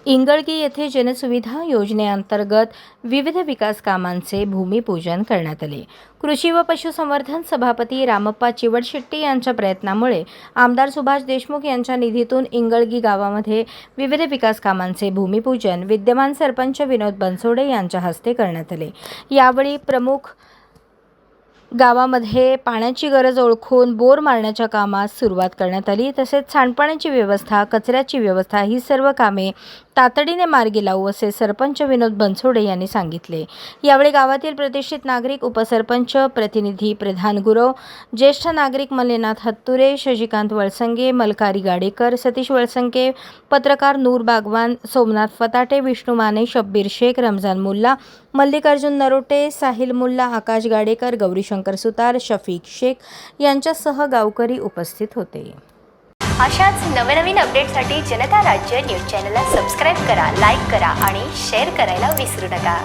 इंगळगी येथे जनसुविधा योजनेअंतर्गत विविध विकास कामांचे भूमिपूजन करण्यात आले। कृषी व पशुसंवर्धन सभापती रामप्पा चिवडशेट्टी यांच्या प्रयत्नामुळे आमदार सुभाष देशमुख यांच्या निधीतून इंगळगी गावामध्ये विविध विकास कामांचे भूमिपूजन विद्यमान सरपंच विनोद बनसोडे यांच्या हस्ते करण्यात आले। यावेळी प्रमुख गावामध्ये पाण्याची गरज ओळखून बोर मारण्याच्या कामास सुरुवात करण्यात आली। तसेच सांडपाण्याची व्यवस्था, कचऱ्याची व्यवस्था ही सर्व कामे तातडीने मार्गी लावू असे सरपंच विनोद बनसोडे यांनी सांगितले। यावेळी गावातील प्रतिष्ठित नागरिक, उपसरपंच, प्रतिनिधी, प्रधान गुरव, ज्येष्ठ नागरिक मल्लेनाथ हत्तुरे, शशिकांत वळसंगे, मलकारी गाडेकर, सतीश वळसंगे, पत्रकार नूर बागवान, सोमनाथ फताटे, विष्णू माने, शब्बीर शेख, रमजान मुल्ला, मल्लिकार्जुन नरोटे, साहिल मुल्ला, आकाश गाडेकर, गौरीशंकर सुतार, शफीक शेख यांच्यासह गावकरी उपस्थित होते। अशाच नवनवीन अपडेटसाठी जनता राज्य न्यूज चॅनलला सबस्क्राईब करा, लाईक करा आणि शेअर करायला विसरू नका।